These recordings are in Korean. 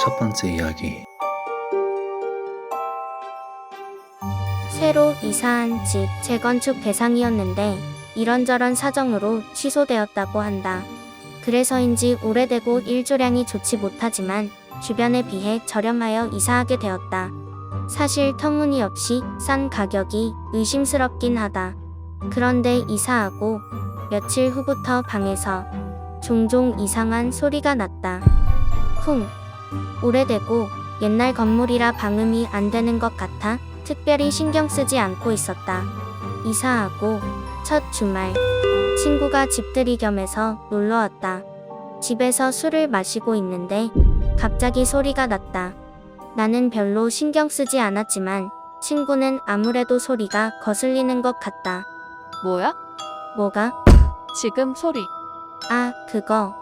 첫 번째 이야기. 새로 이사한 집 재건축 대상이었는데 이런저런 사정으로 취소되었다고 한다. 그래서인지 오래되고 일조량이 좋지 못하지만 주변에 비해 저렴하여 이사하게 되었다. 사실 터무니없이 싼 가격이 의심스럽긴 하다. 그런데 이사하고 며칠 후부터 방에서 종종 이상한 소리가 났다. 쿵. 오래되고 옛날 건물이라 방음이 안 되는 것 같아 특별히 신경 쓰지 않고 있었다. 이사하고 첫 주말, 친구가 집들이 겸해서 놀러 왔다. 집에서 술을 마시고 있는데 갑자기 소리가 났다. 나는 별로 신경 쓰지 않았지만 친구는 아무래도 소리가 거슬리는 것 같다. 뭐야? 뭐가? 지금 소리. 아, 그거.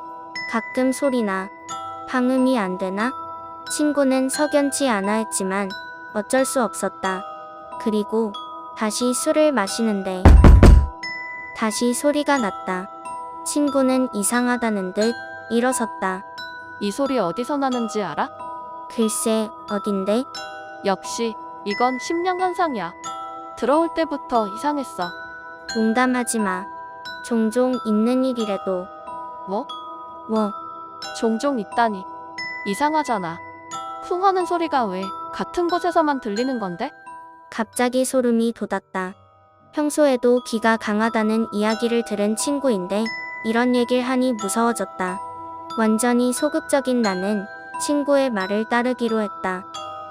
가끔 소리나. 방음이 안 되나? 친구는 석연치 않아 했지만 어쩔 수 없었다. 그리고 다시 술을 마시는데 다시 소리가 났다. 친구는 이상하다는 듯 일어섰다. 이 소리 어디서 나는지 알아? 글쎄, 어딘데? 역시 이건 심령 현상이야. 들어올 때부터 이상했어. 농담하지 마. 종종 있는 일이래도. 뭐? 뭐, 종종 있다니. 이상하잖아. 쿵 하는 소리가 왜 같은 곳에서만 들리는 건데? 갑자기 소름이 돋았다. 평소에도 기가 강하다는 이야기를 들은 친구인데 이런 얘기를 하니 무서워졌다. 완전히 소극적인 나는 친구의 말을 따르기로 했다.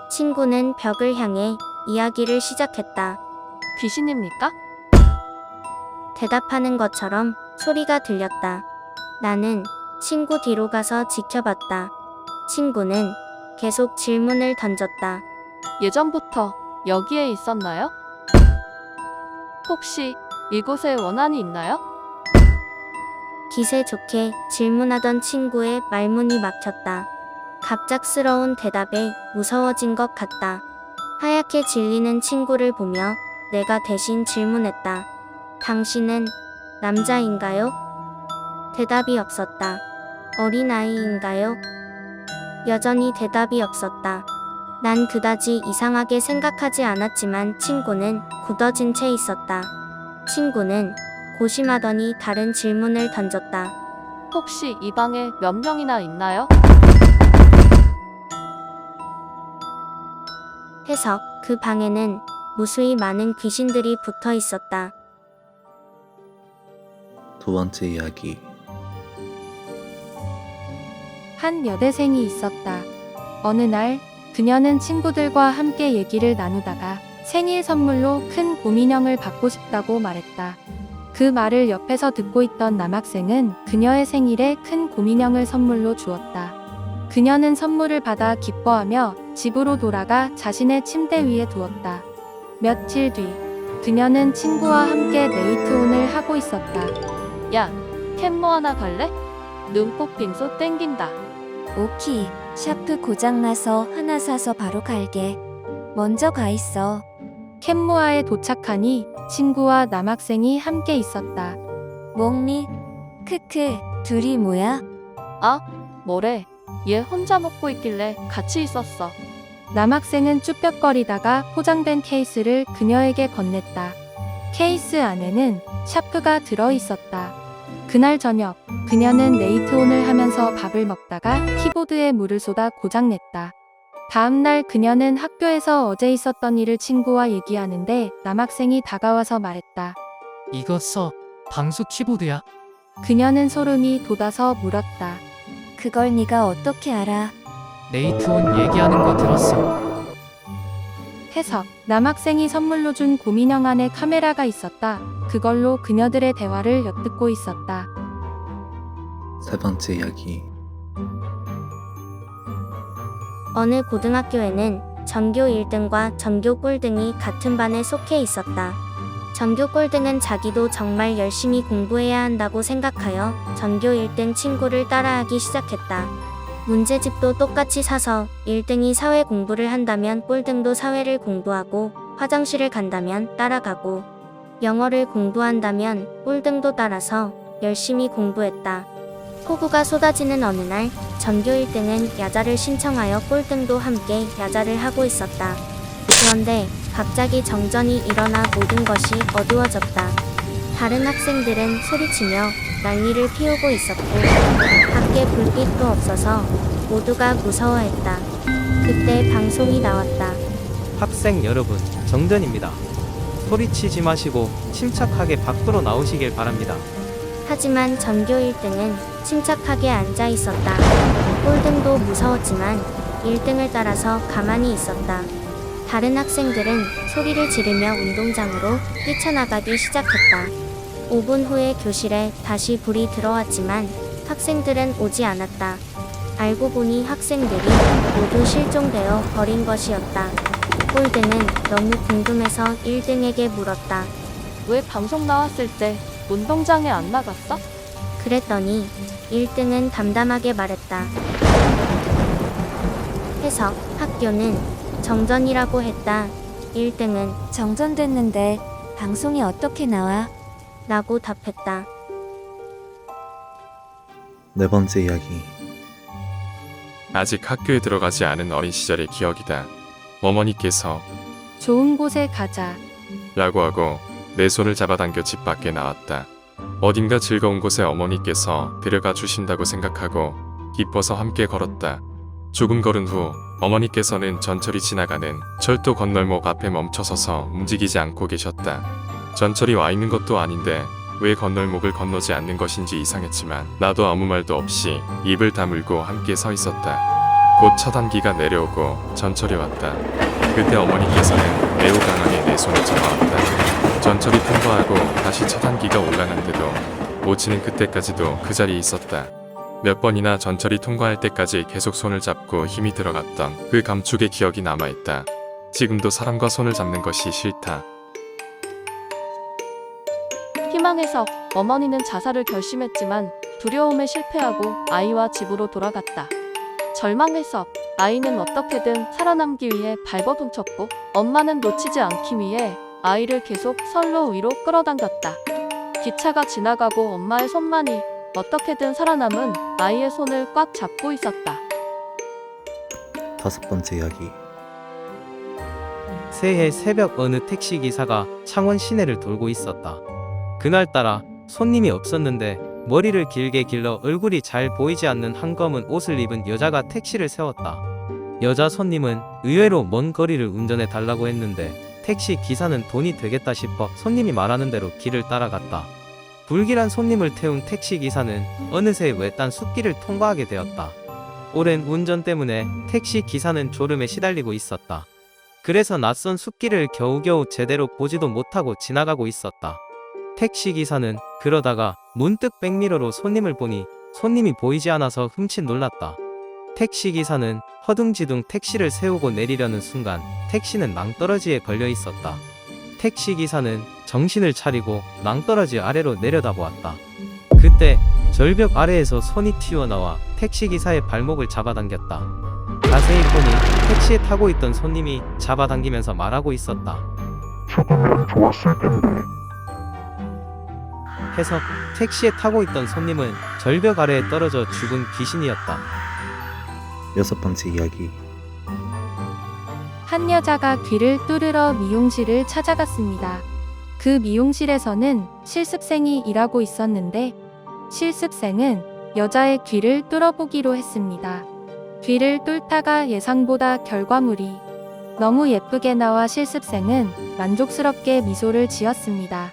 친구는 벽을 향해 이야기를 시작했다. 귀신입니까? 대답하는 것처럼 소리가 들렸다. 나는 친구 뒤로 가서 지켜봤다. 친구는 계속 질문을 던졌다. 예전부터 여기에 있었나요? 혹시 이곳에 원한이 있나요? 기세 좋게 질문하던 친구의 말문이 막혔다. 갑작스러운 대답에 무서워진 것 같다. 하얗게 질리는 친구를 보며 내가 대신 질문했다. 당신은 남자인가요? 대답이 없었다. 어린아이인가요? 여전히 대답이 없었다. 난 그다지 이상하게 생각하지 않았지만 친구는 굳어진 채 있었다. 친구는 고심하더니 다른 질문을 던졌다. 혹시 이 방에 몇 명이나 있나요? 해석. 그 방에는 무수히 많은 귀신들이 붙어 있었다. 두 번째 이야기. 한 여대생이 있었다. 어느 날 그녀는 친구들과 함께 얘기를 나누다가 생일 선물로 큰 곰인형을 받고 싶다고 말했다. 그 말을 옆에서 듣고 있던 남학생은 그녀의 생일에 큰 곰인형을 선물로 주었다. 그녀는 선물을 받아 기뻐하며 집으로 돌아가 자신의 침대 위에 두었다. 며칠 뒤 그녀는 친구와 함께 네이트온을 하고 있었다. 야, 캔모 하나 갈래? 눈꼭 빙소 땡긴다. 오키, 샤프 고장나서 하나 사서 바로 갈게. 먼저 가 있어. 캔모아에 도착하니 친구와 남학생이 함께 있었다. 몽니? 크크, 둘이 뭐야? 아, 뭐래. 얘 혼자 먹고 있길래 같이 있었어. 남학생은 쭈뼛거리다가 포장된 케이스를 그녀에게 건넸다. 케이스 안에는 샤프가 들어있었다. 그날 저녁 그녀는 네이트온을 하면서 밥을 먹다가 키보드에 물을 쏟아 고장냈다. 다음날 그녀는 학교에서 어제 있었던 일을 친구와 얘기하는데 남학생이 다가와서 말했다. 이거 방수 키보드야? 그녀는 소름이 돋아서 물었다. 그걸 네가 어떻게 알아? 네이트온 얘기하는 거 들었어. 해석. 남학생이 선물로 준 곰인형 안에 카메라가 있었다. 그걸로 그녀들의 대화를 엿듣고 있었다. 세 번째 이야기. 어느 고등학교에는 전교 1등과 전교 꼴등이 같은 반에 속해 있었다. 전교 꼴등은 자기도 정말 열심히 공부해야 한다고 생각하여 전교 1등 친구를 따라하기 시작했다. 문제집도 똑같이 사서 1등이 사회 공부를 한다면 꼴등도 사회를 공부하고 화장실을 간다면 따라가고 영어를 공부한다면 꼴등도 따라서 열심히 공부했다. 폭우가 쏟아지는 어느 날 전교 1등은 야자를 신청하여 꼴등도 함께 야자를 하고 있었다. 그런데 갑자기 정전이 일어나 모든 것이 어두워졌다. 다른 학생들은 소리치며 난리를 피우고 있었고 밖에 불빛도 없어서 모두가 무서워했다. 그때 방송이 나왔다. 학생 여러분, 정전입니다. 소리치지 마시고 침착하게 밖으로 나오시길 바랍니다. 하지만 전교 1등은 침착하게 앉아 있었다. 꼴등도 무서웠지만 1등을 따라서 가만히 있었다. 다른 학생들은 소리를 지르며 운동장으로 뛰쳐나가기 시작했다. 5분 후에 교실에 다시 불이 들어왔지만 학생들은 오지 않았다. 알고 보니 학생들이 모두 실종되어 버린 것이었다. 꼴등은 너무 궁금해서 1등에게 물었다. 왜 방송 나왔을 때 운동장에 안 나갔어? 그랬더니 1등은 담담하게 말했다. 해석, 학교는 정전이라고 했다. 1등은 정전됐는데 방송이 어떻게 나와? 라고 답했다. 네 번째 이야기. 아직 학교에 들어가지 않은 어린 시절의 기억이다. 어머니께서 좋은 곳에 가자. 라고 하고 내 손을 잡아당겨 집 밖에 나왔다. 어딘가 즐거운 곳에 어머니께서 데려가 주신다고 생각하고 기뻐서 함께 걸었다. 조금 걸은 후 어머니께서는 전철이 지나가는 철도 건널목 앞에 멈춰서서 움직이지 않고 계셨다. 전철이 와 있는 것도 아닌데 왜 건널목을 건너지 않는 것인지 이상했지만 나도 아무 말도 없이 입을 다물고 함께 서 있었다. 곧 첫 안기가 내려오고 전철이 왔다. 그때 어머니께서는 매우 강하게 내 손을 잡아왔다. 전철이 통과하고 다시 첫 안기가 올라간데도 모치는 그때까지도 그 자리에 있었다. 몇 번이나 전철이 통과할 때까지 계속 손을 잡고 힘이 들어갔던 그 감촉의 기억이 남아있다. 지금도 사람과 손을 잡는 것이 싫다. 희망해서 어머니는 자살을 결심했지만 두려움에 실패하고 아이와 집으로 돌아갔다. 절망해서 아이는 어떻게든 살아남기 위해 발버둥 쳤고 엄마는 놓치지 않기 위해 아이를 계속 선로 위로 끌어당겼다. 기차가 지나가고 엄마의 손만이 어떻게든 살아남은 아이의 손을 꽉 잡고 있었다. 다섯 번째 이야기. 새해 새벽 어느 택시기사가 창원 시내를 돌고 있었다. 그날따라 손님이 없었는데 머리를 길게 길러 얼굴이 잘 보이지 않는 한검은 옷을 입은 여자가 택시를 세웠다. 여자 손님은 의외로 먼 거리를 운전해 달라고 했는데 택시 기사는 돈이 되겠다 싶어 손님이 말하는 대로 길을 따라갔다. 불길한 손님을 태운 택시 기사는 어느새 외딴 숲길을 통과하게 되었다. 오랜 운전 때문에 택시 기사는 졸음에 시달리고 있었다. 그래서 낯선 숲길을 겨우겨우 제대로 보지도 못하고 지나가고 있었다. 택시 기사는 그러다가 문득 백미러로 손님을 보니 손님이 보이지 않아서 흠칫 놀랐다. 택시 기사는 허둥지둥 택시를 세우고 내리려는 순간 택시는 낭떠러지에 걸려 있었다. 택시 기사는 정신을 차리고 낭떠러지 아래로 내려다보았다. 그때 절벽 아래에서 손이 튀어나와 택시 기사의 발목을 잡아당겼다. 자세히 보니 택시에 타고 있던 손님이 잡아당기면서 말하고 있었다. 해서 택시에 타고 있던 손님은 절벽 아래에 떨어져 죽은 귀신이었다. 여섯 번째 이야기. 한 여자가 귀를 뚫으러 미용실을 찾아갔습니다. 그 미용실에서는 실습생이 일하고 있었는데 실습생은 여자의 귀를 뚫어보기로 했습니다. 귀를 뚫다가 예상보다 결과물이 너무 예쁘게 나와 실습생은 만족스럽게 미소를 지었습니다.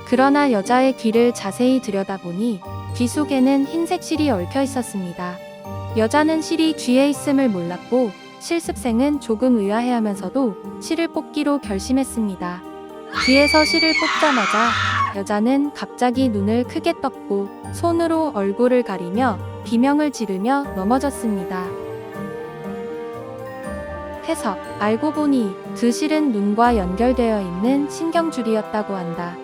그러나 여자의 귀를 자세히 들여다보니 귀 속에는 흰색 실이 얽혀 있었습니다. 여자는 실이 귀에 있음을 몰랐고 실습생은 조금 의아해하면서도 실을 뽑기로 결심했습니다. 귀에서 실을 뽑자마자 여자는 갑자기 눈을 크게 떴고 손으로 얼굴을 가리며 비명을 지르며 넘어졌습니다. 해석, 알고 보니 그 실은 눈과 연결되어 있는 신경줄이었다고 한다.